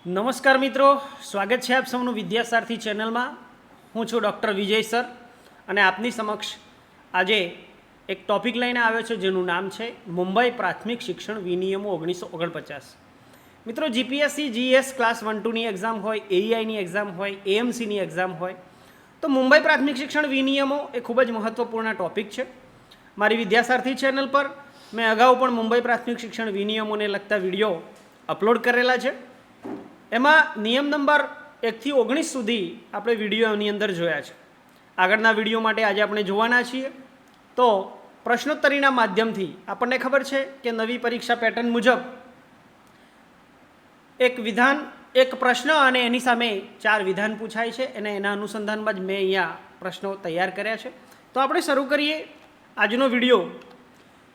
નમસ્કાર મિત્રો, સ્વાગત છે આપ સૌનું વિદ્યાસારથી ચેનલમાં. હું છું ડૉક્ટર વિજય સર અને આપની સમક્ષ આજે એક ટૉપિક લઈને આવ્યો છું જેનું નામ છે મુંબઈ પ્રાથમિક શિક્ષણ વિનિયમો 1949. મિત્રો, જીપીએસસી જીએસ ક્લાસ 1-2ની એક્ઝામ હોય, એઈઆઈની એક્ઝામ હોય, એએમસીની એક્ઝામ હોય તો મુંબઈ પ્રાથમિક શિક્ષણ વિનિયમો એ ખૂબ જ મહત્ત્વપૂર્ણ ટૉપિક છે. મારી વિદ્યાસારથી ચેનલ પર મેં અગાઉ પણ મુંબઈ પ્રાથમિક શિક્ષણ વિનિયમોને લગતા વિડીયો અપલોડ કરેલા છે. એમાં નિયમ નંબર 1થી 19 સુધી આપણે વિડીયોની અંદર જોયા છે. આગળના વિડીયો માટે આજે આપણે જોવાના છીએ. તો પ્રશ્નોત્તરીના માધ્યમથી આપણને ખબર છે કે નવી પરીક્ષા પેટર્ન મુજબ એક પ્રશ્ન અને એની સામે 4 વિધાન પૂછાય છે અને એના અનુસંધાનમાં જ મેં અહીંયા પ્રશ્નો તૈયાર કર્યા છે. તો આપણે શરૂ કરીએ આજનો વિડીયો.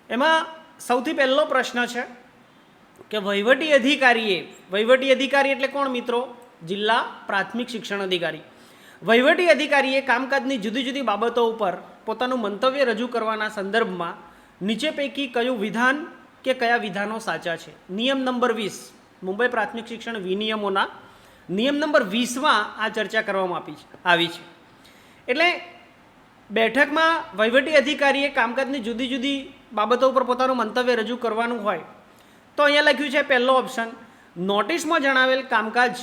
એમાં સૌથી પહેલો પ્રશ્ન છે કે વહીવટી અધિકારી એટલે કોણ મિત્રો? જિલ્લા પ્રાથમિક શિક્ષણ અધિકારી. વહીવટી અધિકારીએ કામકાજની જુદી જુદી બાબતો ઉપર પોતાનું મંતવ્ય રજૂ કરવાના સંદર્ભમાં નીચે પૈકી કયું વિધાન કે કયા વિધાનો સાચા છે? નિયમ નંબર 20 મુંબઈ પ્રાથમિક શિક્ષણ વિનિયમોના નિયમ નંબર 20માં આ ચર્ચા કરવામાં આવી છે. એટલે બેઠકમાં વહીવટી અધિકારીએ કામકાજની જુદી જુદી બાબતો ઉપર પોતાનું મંતવ્ય રજૂ કરવાનું હોય તો અહીંયા લખ્યું છે પહેલો ઓપ્શન, નોટિસમાં જણાવેલ કામકાજ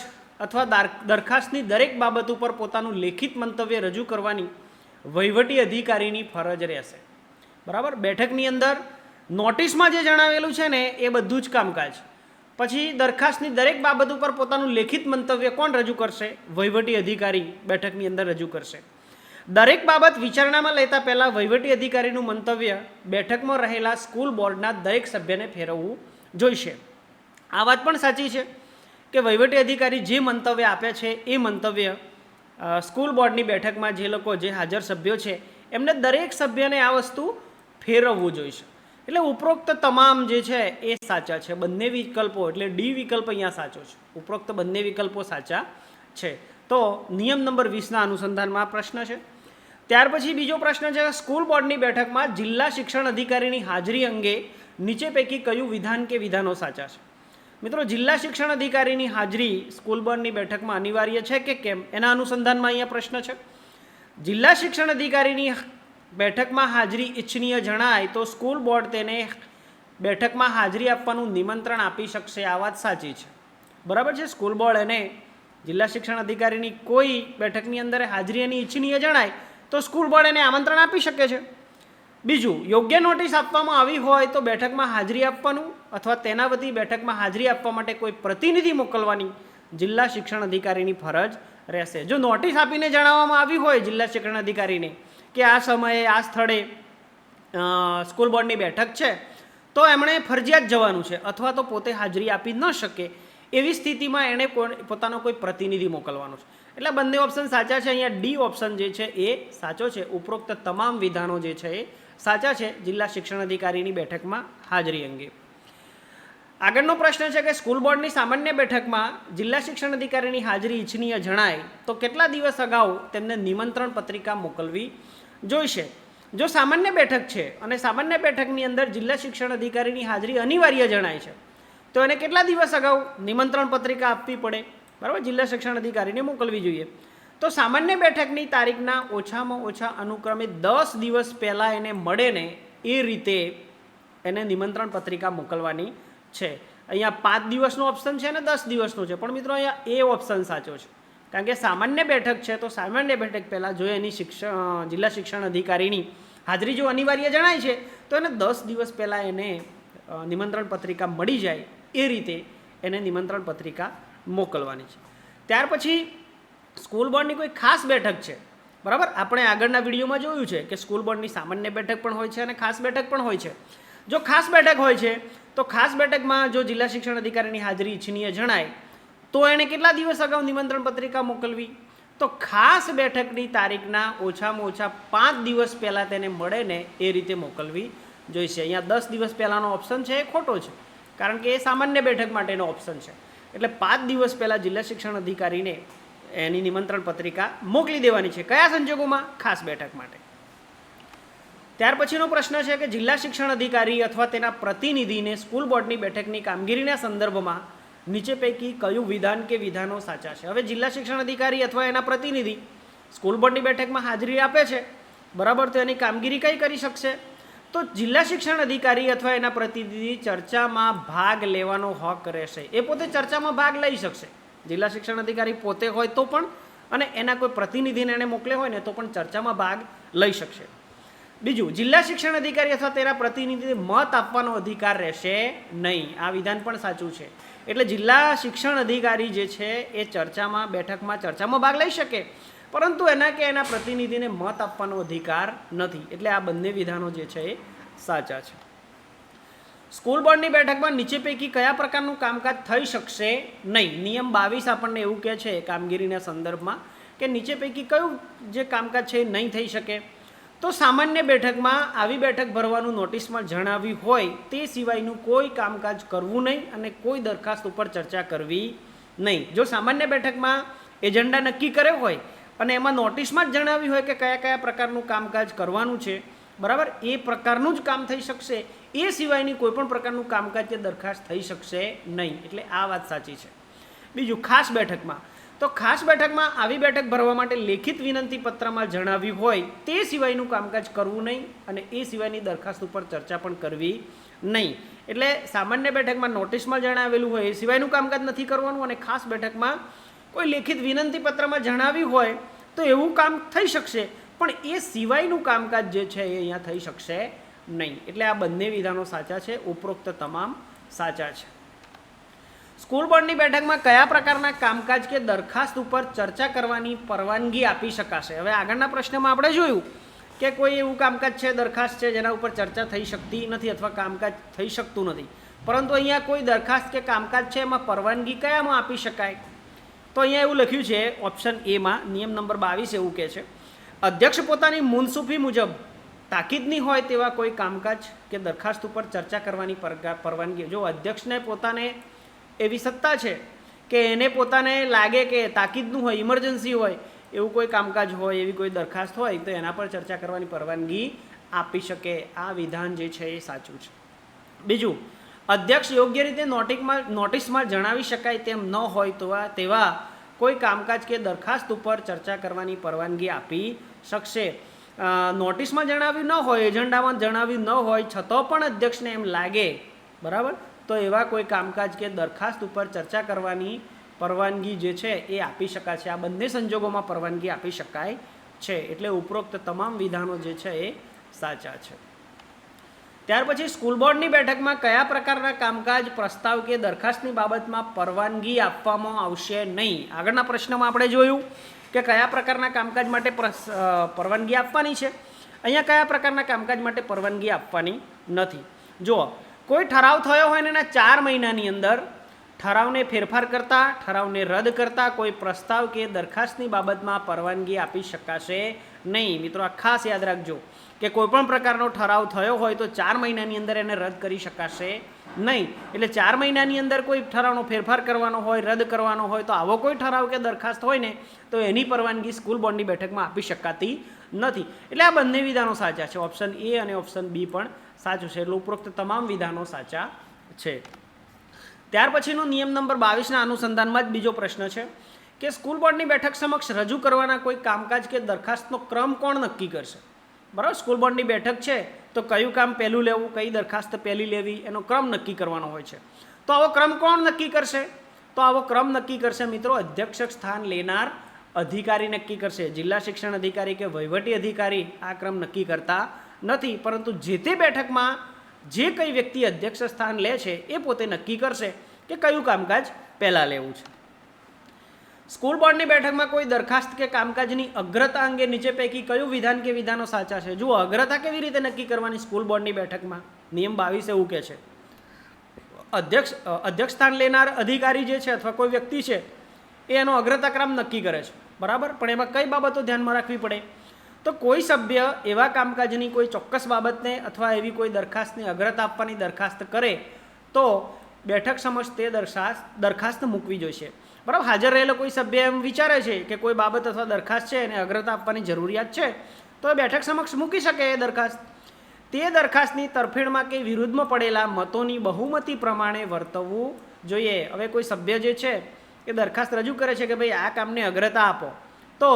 અથવા દરખાસ્તની દરેક બાબત ઉપર પોતાનું લેખિત મંતવ્ય રજૂ કરવાની વહીવટી અધિકારીની ફરજ રહેશે. બરાબર? બેઠકની અંદર નોટિસમાં જે જણાવેલું છે ને એ બધું જ કામકાજ, પછી દરખાસ્તની દરેક બાબત ઉપર પોતાનું લેખિત મંતવ્ય કોણ રજૂ કરશે? વહીવટી અધિકારી બેઠકની અંદર રજૂ કરશે. દરેક બાબત વિચારણામાં લેતા પહેલાં વહીવટી અધિકારીનું મંતવ્ય બેઠકમાં રહેલા સ્કૂલ બોર્ડના દરેક સભ્યને ફેરવવું જોઈશે. આ વાત પણ સાચી છે કે વહીવટી અધિકારી જે મંતવ્ય આપે છે એ મંતવ્ય સ્કૂલ બોર્ડની બેઠકમાં જે હાજર સભ્યો છે એમને દરેક સભ્યને આ વસ્તુ ફેરવવું જોઈશે. એટલે ઉપરોક્ત તમામ જે છે એ સાચા છે. બંને વિકલ્પો એટલે ડી વિકલ્પ અહીંયા સાચો છે. ઉપરોક્ત બંને વિકલ્પો સાચા છે. તો નિયમ નંબર 20ના અનુસંધાનમાં પ્રશ્ન છે. ત્યાર પછી બીજો પ્રશ્ન છે, સ્કૂલ બોર્ડની બેઠકમાં જિલ્લા શિક્ષણ અધિકારીની હાજરી અંગે નીચે પૈકી કયું વિધાન કે વિધાનો સાચા છે? મિત્રો, જિલ્લા શિક્ષણ અધિકારીની હાજરી સ્કૂલ બોર્ડની બેઠકમાં અનિવાર્ય છે કે કેમ એના અનુસંધાનમાં અહીંયા પ્રશ્ન છે. જિલ્લા શિક્ષણ અધિકારીની બેઠકમાં હાજરી ઇચ્છનીય જણાય તો સ્કૂલ બોર્ડ તેને બેઠકમાં હાજરી આપવાનું નિમંત્રણ આપી શકશે. આ વાત સાચી છે. બરાબર છે. સ્કૂલ બોર્ડ એને જિલ્લા શિક્ષણ અધિકારીની કોઈ બેઠકની અંદર હાજરી એની ઇચ્છનીય જણાય તો સ્કૂલ બોર્ડ એને આમંત્રણ આપી શકે છે. બીજું, યોગ્ય નોટિસ આપવામાં આવી હોય તો બેઠકમાં હાજરી આપવાનું અથવા તેના વતી બેઠકમાં હાજરી આપવા માટે કોઈ પ્રતિનિધિ મોકલવાની જિલ્લા શિક્ષણ અધિકારીની ફરજ રહેશે. જો નોટિસ આપીને જણાવવામાં આવી હોય જિલ્લા શિક્ષણ અધિકારીને કે આ સમયે આ સ્થળે સ્કૂલ બોર્ડની બેઠક છે તો એમણે ફરજિયાત જવાનું છે અથવા તો પોતે હાજરી આપી ન શકે એવી સ્થિતિમાં એણે પોતાનો કોઈ પ્રતિનિધિ મોકલવાનો છે. એટલે બંને ઓપ્શન સાચા છે. અહીંયા ડી ઓપ્શન જે છે એ સાચો છે. ઉપરોક્ત તમામ વિધાનો જે છે એ સાચા છે જિલ્લા શિક્ષણ અધિકારીની બેઠકમાં હાજરી અંગે. આગળનો પ્રશ્ન છે કે સ્કૂલ બોર્ડની સામાન્ય બેઠકમાં જિલ્લા શિક્ષણ અધિકારીની હાજરી ઇચ્છનીય જણાય તો કેટલા દિવસ અગાઉ તેમને નિમંત્રણ પત્રિકા મોકલવી જોઈશે? જો સામાન્ય બેઠક છે અને સામાન્ય બેઠકની અંદર જિલ્લા શિક્ષણ અધિકારીની હાજરી અનિવાર્ય જણાય છે તો એને કેટલા દિવસ અગાઉ નિમંત્રણ પત્રિકા આપવી પડે? બરાબર, જિલ્લા શિક્ષણ અધિકારીને મોકલવી જોઈએ. તો સામાન્ય બેઠકની તારીખના ઓછામાં ઓછા અનુક્રમે 10 દિવસ પહેલાં એને મળે ને એ રીતે એને નિમંત્રણ પત્રિકા મોકલવાની છે. અહીંયા 5 દિવસનો ઓપ્શન છે અને 10 દિવસનો છે, પણ મિત્રો અહીંયા એ ઓપ્શન સાચો છે. કારણ કે સામાન્ય બેઠક છે તો સામાન્ય બેઠક પહેલાં જો એની જિલ્લા શિક્ષણ અધિકારીની હાજરી જો અનિવાર્ય જણાય છે તો એને 10 દિવસ પહેલાં એને નિમંત્રણ પત્રિકા મળી જાય એ રીતે એને નિમંત્રણ પત્રિકા મોકલવાની છે. ત્યાર પછી સ્કૂલ બોર્ડની કોઈ ખાસ બેઠક છે. બરાબર, આપણે આગળના વિડીયોમાં જોયું છે કે સ્કૂલ બોર્ડની સામાન્ય બેઠક પણ હોય છે અને ખાસ બેઠક પણ હોય છે. જો ખાસ બેઠક હોય છે તો ખાસ બેઠકમાં જો જિલ્લા શિક્ષણ અધિકારીની હાજરી ઇચ્છનીય જણાય તો એણે કેટલા દિવસ અગાઉ નિમંત્રણ પત્રિકા મોકલવી? તો ખાસ બેઠકની તારીખના ઓછામાં ઓછા 5 દિવસ પહેલાં તેને મળે ને એ રીતે મોકલવી જોઈશે. અહીંયા 10 દિવસ પહેલાંનો ઓપ્શન છે એ ખોટો છે કારણ કે એ સામાન્ય બેઠક માટેનો ઓપ્શન છે. એટલે 5 દિવસ પહેલાં જિલ્લા શિક્ષણ અધિકારીને એની નિમંત્રણ પત્રિકા મોકલી દેવાની છે. કયા સંજોગોમાં? ખાસ બેઠક માટે. ત્યાર પછીનો પ્રશ્ન છે કે જિલ્લા શિક્ષણ અધિકારી અથવા તેના પ્રતિનિધિને સ્કૂલ બોર્ડની બેઠકની કામગીરીના સંદર્ભમાં નીચે પૈકી કયું વિધાન કે વિધાનો સાચા છે? હવે જિલ્લા શિક્ષણ અધિકારી અથવા એના પ્રતિનિધિ સ્કૂલ બોર્ડની બેઠકમાં હાજરી આપે છે, બરાબર, તો એની કામગીરી કઈ કરી શકશે? તો જિલ્લા શિક્ષણ અધિકારી અથવા એના પ્રતિનિધિ ચર્ચામાં ભાગ લેવાનો હક રહેશે. એ પોતે ચર્ચામાં ભાગ લઈ શકશે. જિલ્લા શિક્ષણ અધિકારી પોતે હોય તો પણ, અને એના કોઈ પ્રતિનિધિને એને મોકલે હોય ને તો પણ ચર્ચામાં ભાગ લઈ શકશે. બીજું, જિલ્લા શિક્ષણ અધિકારી અથવા તેના પ્રતિનિધિને મત આપવાનો અધિકાર રહેશે નહીં. આ વિધાન પણ સાચું છે. એટલે જિલ્લા શિક્ષણ અધિકારી જે છે એ ચર્ચામાં, બેઠકમાં ચર્ચામાં ભાગ લઈ શકે, પરંતુ એના કે એના પ્રતિનિધિને મત આપવાનો અધિકાર નથી. એટલે આ બંને વિધાનો જે છે એ સાચા છે. સ્કૂલ બોર્ડની બેઠકમાં નીચે પૈકી કયા પ્રકારનું કામકાજ થઈ શકશે નહીં? નિયમ 22 આપણને એવું કહે છે કામગીરીના સંદર્ભમાં કે નીચે પૈકી કયું જે કામકાજ છે એ નહીં થઈ શકે. તો સામાન્ય બેઠકમાં આવી બેઠક ભરવાનું નોટિસમાં જણાવ્યું હોય તે સિવાયનું કોઈ કામકાજ કરવું નહીં અને કોઈ દરખાસ્ત ઉપર ચર્ચા કરવી નહીં. જો સામાન્ય બેઠકમાં એજન્ડા નક્કી કર્યો હોય અને એમાં નોટિસમાં જ જણાવ્યું હોય કે કયા કયા પ્રકારનું કામકાજ કરવાનું છે, બરાબર, એ પ્રકારનું જ કામ થઈ શકશે. એ સિવાયની કોઈ પણ પ્રકારનું કામકાજ કે દરખાસ્ત થઈ શકશે નહીં. એટલે આ વાત સાચી છે. બીજું, ખાસ બેઠકમાં, તો ખાસ બેઠકમાં આવી બેઠક ભરવા માટે લેખિત વિનંતી પત્રમાં જણાવ્યું હોય તે સિવાયનું કામકાજ કરવું નહીં અને એ સિવાયની દરખાસ્ત ઉપર ચર્ચા પણ કરવી નહીં. એટલે સામાન્ય બેઠકમાં નોટિસમાં જણાવેલું હોય એ સિવાયનું કામકાજ નથી કરવાનું, અને ખાસ બેઠકમાં કોઈ લેખિત વિનંતી પત્રમાં જણાવ્યું હોય તો એવું કામ થઈ શકશે, પણ એ સિવાયનું કામકાજ જે છે એ અહીંયા થઈ શકશે નહીં. એટલે આ બંને વિધાનો સાચા છે. ઉપરોક્ત તમામ સાચા છે. સ્કૂલ બોર્ડની બેઠકમાં કયા પ્રકારના કામકાજ કે દરખાસ્ત ઉપર ચર્ચા કરવાની પરવાનગી આપી શકાશે? હવે આગળના પ્રશ્નમાં આપણે જોયું કે કોઈ એવું કામકાજ છે, દરખાસ્ત છે જેના ઉપર ચર્ચા થઈ શકતી નથી અથવા કામકાજ થઈ શકતું નથી, પરંતુ અહીંયા કોઈ દરખાસ્ત કે કામકાજ છે એમાં પરવાનગી કયામાં આપી શકાય? તો અહીંયા એવું લખ્યું છે ઓપ્શન એમાં, નિયમ નંબર 22 એવું કહે છે, અધ્યક્ષ પોતાની મુનસુફી મુજબ તાકીદની હોય તેવા કોઈ કામકાજ કે દરખાસ્ત ઉપર ચર્ચા કરવાની પરવાનગી. જો અધ્યક્ષને પોતાને એવી સત્તા છે કે એને પોતાને લાગે કે તાકીદનું હોય, ઇમરજન્સી હોય, એવું કોઈ કામકાજ હોય, એવી કોઈ દરખાસ્ત હોય તો એના પર ચર્ચા કરવાની પરવાનગી આપી શકે. આ વિધાન જે છે એ સાચું છે. બીજું, અધ્યક્ષ યોગ્ય રીતે નોટિસમાં જણાવી શકાય તેમ ન હોય તો તેવા કોઈ કામકાજ કે દરખાસ્ત ઉપર ચર્ચા કરવાની પરવાનગી આપી શકશે. નોટિસમાં જણાવ્યું ન હોય, એજન્ડામાં જણાવ્યું ન હોય છતાં પણ અધ્યક્ષને એમ લાગે, બરાબર, તો એવા કોઈ કામકાજ કે દરખાસ્ત ઉપર ચર્ચા કરવાની પરવાનગી જે છે એ આપી શકાય છે. આ બંને સંજોગોમાં પરવાનગી આપી શકાય છે. એટલે ઉપરોક્ત તમામ વિધાનો જે છે એ સાચા છે. ત્યાર પછી સ્કૂલ બોર્ડની બેઠકમાં કયા પ્રકારના કામકાજ, પ્રસ્તાવ કે દરખાસ્તની બાબતમાં પરવાનગી આપવામાં આવશે નહીં? આગળના પ્રશ્નમાં આપણે જોયું કે કયા પ્રકારના કામકાજ માટે પરવાનગી આપવાની છે. અહીંયા કયા પ્રકારના કામકાજ માટે પરવાનગી આપવાની નથી. જુઓ, કોઈ ઠરાવ થયો હોય ને એના 4 મહિનાની અંદર ઠરાવને ફેરફાર કરતા, ઠરાવને રદ કરતા કોઈ પ્રસ્તાવ કે દરખાસ્તની બાબતમાં પરવાનગી આપી શકાશે નહીં. મિત્રો, આ ખાસ યાદ રાખજો કે કોઈ પણ પ્રકારનો ઠરાવ થયો હોય તો 4 મહિનાની અંદર એને રદ કરી શકાશે નહીં. એટલે 4 મહિનાની અંદર કોઈ ઠરાવનો ફેરફાર કરવાનો હોય, રદ કરવાનો હોય, તો આવો કોઈ ઠરાવ કે દરખાસ્ત હોય ને તો એની પરવાનગી સ્કૂલ બોર્ડની બેઠકમાં આપી શકાતી નથી. એટલે આ બંને વિધાનો સાચા છે. ઓપ્શન એ અને ઓપ્શન બી પણ સાચું છે. એટલે ઉપરોક્ત તમામ વિધાનો સાચા છે. ત્યાર પછીનો નિયમ નંબર 22ના અનુસંધાનમાં જ બીજો પ્રશ્ન છે કે સ્કૂલ બોર્ડની બેઠક સમક્ષ રજૂ કરવાના કોઈ કામકાજ કે દરખાસ્તનો ક્રમ કોણ નક્કી કરશે? બરાબર, સ્કૂલ બોર્ડની બેઠક છે તો કયું કામ પહેલું લેવું, કઈ દરખાસ્ત પહેલી લેવી, એનો ક્રમ નક્કી કરવાનો હોય છે. તો આવો ક્રમ કોણ નક્કી કરશે? તો આવો ક્રમ નક્કી કરશે મિત્રો અધ્યક્ષ સ્થાન લેનાર અધિકારી નક્કી કરશે. જિલ્લા શિક્ષણ અધિકારી કે વહીવટી અધિકારી આ ક્રમ નક્કી કરતા નથી, પરંતુ જે તે બેઠકમાં જે કઈ વ્યક્તિ અધ્યક્ષ સ્થાન લે છે એ પોતે નક્કી કરશે કે કયું કામકાજ પહેલાં લેવું છે. સ્કૂલ બોર્ડની બેઠકમાં કોઈ દરખાસ્ત કે કામકાજની અગ્રતા અંગે નીચે પૈકી કયું વિધાન કે વિધાનો સાચા છે? જુઓ, અગ્રતા કેવી રીતે નક્કી કરવાની સ્કૂલ બોર્ડની બેઠકમાં? નિયમ 22 એવું કહે છે અધ્યક્ષ સ્થાન લેનાર અધિકારી જે છે અથવા કોઈ વ્યક્તિ છે એ એનો અગ્રતા ક્રમ નક્કી કરે છે, બરાબર, પણ એમાં કઈ બાબતો ધ્યાનમાં રાખવી પડે? તો કોઈ સભ્ય એવા કામકાજની કોઈ ચોક્કસ બાબતને અથવા એવી કોઈ દરખાસ્તને અગ્રતા આપવાની દરખાસ્ત કરે તો બેઠક સમક્ષ તે દરખાસ્ત મૂકવી જોઈશે. બરાબર, હાજર રહેલો કોઈ સભ્ય એમ વિચારે છે કે કોઈ બાબત અથવા દરખાસ્ત છે એને અગ્રતા આપવાની જરૂરિયાત છે તો એ બેઠક સમક્ષ મૂકી શકે એ દરખાસ્ત. તે દરખાસ્તની તરફેણમાં કે વિરુદ્ધમાં પડેલા મતોની બહુમતી પ્રમાણે વર્તવવું જોઈએ. હવે કોઈ સભ્ય જે છે એ દરખાસ્ત રજૂ કરે છે કે ભાઈ આ કામને અગ્રતા આપો, તો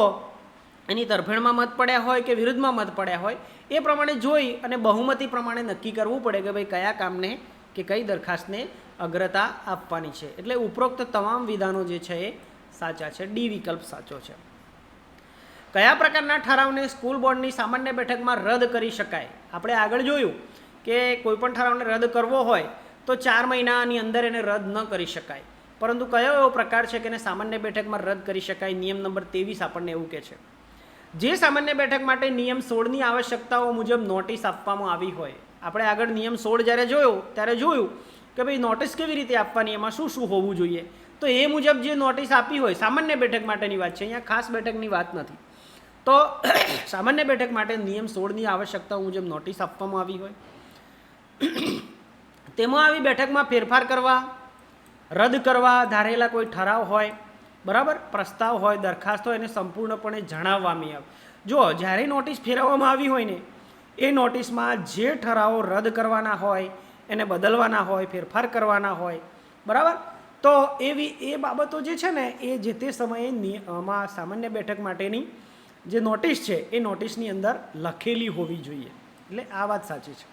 એની તરફેણમાં મત પડ્યા હોય કે વિરુદ્ધમાં મત પડ્યા હોય એ પ્રમાણે જોઈ અને બહુમતી પ્રમાણે નક્કી કરવું પડે કે ભાઈ કયા કામને કે કઈ દરખાસ્તને અગ્રતા આપવાની છે. એટલે ઉપરોક્ત તમામ વિધાનો જે છે એ સાચા છે. ડી વિકલ્પ સાચો છે. કયા પ્રકારના ઠરાવને સ્કૂલ બોર્ડની સામાન્ય બેઠકમાં રદ કરી શકાય? આપણે આગળ જોયું કે કોઈપણ ઠરાવને રદ કરવો હોય તો 4 મહિનાની અંદર એને રદ ન કરી શકાય, પરંતુ કયો એવો પ્રકાર છે કે એને સામાન્ય બેઠકમાં રદ કરી શકાય? નિયમ નંબર 23 આપણને એવું કહે છે, જે સામાન્ય બેઠક માટે નિયમ 16ની આવશ્યકતાઓ મુજબ નોટિસ આપવામાં આવી હોય. આપણે આગળ નિયમ 16 જ્યારે જોયો ત્યારે જોયું કે ભાઈ નોટિસ કેવી રીતે આપવાની, એમાં શું શું હોવું જોઈએ. તો એ મુજબ જે નોટિસ આપી હોય, સામાન્ય બેઠક માટેની વાત છે, અહીંયા ખાસ બેઠકની વાત નથી. તો સામાન્ય બેઠક માટે નિયમ 16ની આવશ્યકતાઓ મુજબ નોટિસ આપવામાં આવી હોય, તેમાં આવી બેઠકમાં ફેરફાર કરવા, રદ કરવા ધારેલા કોઈ ઠરાવ હોય, બરાબર, પ્રસ્તાવ હોય, દરખાસ્ત હોય, એને સંપૂર્ણપણે જણાવવામાં આવે. જો જ્યારે નોટિસ ફેરવવામાં આવી હોય ને એ નોટિસમાં જે ઠરાવો રદ કરવાના હોય, એને બદલવાના હોય, ફેરફાર કરવાના હોય, બરાબર, તો એ બાબતો જે છે ને એ જે તે સમયે નિયમમાં સામાન્ય બેઠક માટેની જે નોટિસ છે એ નોટિસની અંદર લખેલી હોવી જોઈએ. એટલે આ વાત સાચી છે.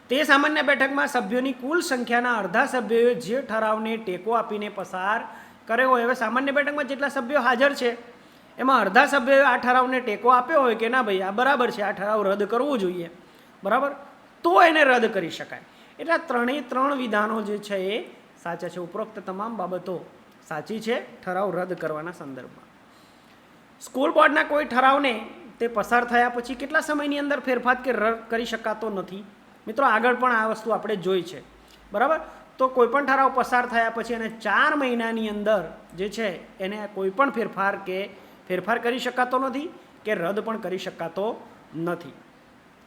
તે સામાન્ય બેઠકમાં સભ્યોની કુલ સંખ્યાના અડધા સભ્યોએ જે ઠરાવને ટેકો આપીને પસાર કર્યો હોય, હવે સામાન્ય બેઠકમાં જેટલા સભ્યો હાજર છે એમાં અડધા સભ્યોએ આ ઠરાવને ટેકો આપ્યો હોય કે ના ભાઈ આ બરાબર છે, આ ઠરાવ રદ કરવો જોઈએ, બરાબર, તો એને રદ કરી શકાય. એટલે ત્રણેય 3 વિધાનો જે છે એ સાચા છે. ઉપરોક્ત તમામ બાબતો સાચી છે ઠરાવ રદ કરવાના સંદર્ભમાં. સ્કૂલ બોર્ડના કોઈ ઠરાવને તે પસાર થયા પછી કેટલા સમયની અંદર ફેરફાર કે રદ કરી શકાતો નથી? મિત્રો આગળ પણ આ વસ્તુ આપણે જોઈ છે, બરાબર. તો કોઈપણ ઠરાવ પસાર થયા પછી એને 4 મહિનાની અંદર જે છે એને કોઈપણ ફેરફાર કરી શકાતો નથી કે રદ પણ કરી શકાતો નથી.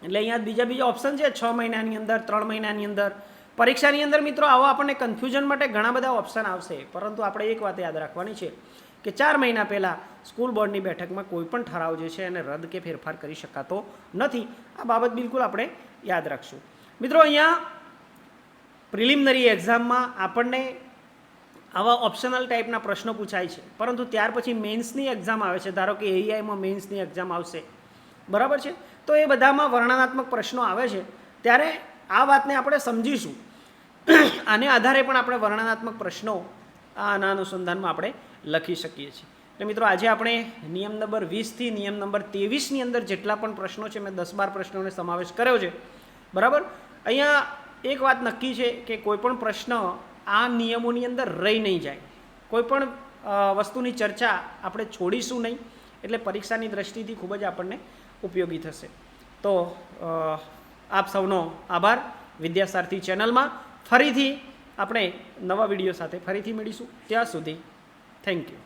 એટલે અહીંયા બીજા ઓપ્શન છે 6 મહિનાની અંદર, 3 મહિનાની અંદર. પરીક્ષાની અંદર મિત્રો આવો આપણને કન્ફ્યુઝન માટે ઘણા બધા ઓપ્શન આવશે, પરંતુ આપણે એક વાત યાદ રાખવાની છે કે 4 મહિના પહેલાં સ્કૂલ બોર્ડની બેઠકમાં કોઈપણ ઠરાવ જે છે એને રદ કે ફેરફાર કરી શકાતો નથી. આ બાબત બિલકુલ આપણે યાદ રાખશું. મિત્રો અહીંયા પ્રિલિમિનરી એક્ઝામમાં આપણને આવા ઓપ્શનલ ટાઈપના પ્રશ્નો પૂછાય છે, પરંતુ ત્યાર પછી મેન્સની એક્ઝામ આવે છે. ધારો કે AEIમાં મેન્સની એક્ઝામ આવશે, બરાબર છે, તો એ બધામાં વર્ણનાત્મક પ્રશ્નો આવે છે. ત્યારે આ વાતને આપણે સમજીશું. આને આધારે પણ આપણે વર્ણનાત્મક પ્રશ્નો આના અનુસંધાનમાં આપણે લખી શકીએ છીએ. એટલે મિત્રો આજે આપણે નિયમ નંબર 20થી નિયમ નંબર 23ની અંદર જેટલા પણ પ્રશ્નો છે મેં 10-12 પ્રશ્નોને સમાવેશ કર્યો છે, બરાબર. અહીંયા એક વાત નક્કી છે કે કોઈપણ પ્રશ્ન આ નિયમોની અંદર રહી નહીં જાય. કોઈપણ વસ્તુની ચર્ચા આપણે છોડીશું નહીં, એટલે પરીક્ષાની દ્રષ્ટિથી ખૂબ જ આપણને ઉપયોગી થશે. તો આપ સૌનો આભાર. વિદ્યાસારથી ચેનલમાં ફરીથી આપણે નવા વિડીયો સાથે ફરીથી મળીશું. ત્યાં સુધી થેન્ક યુ.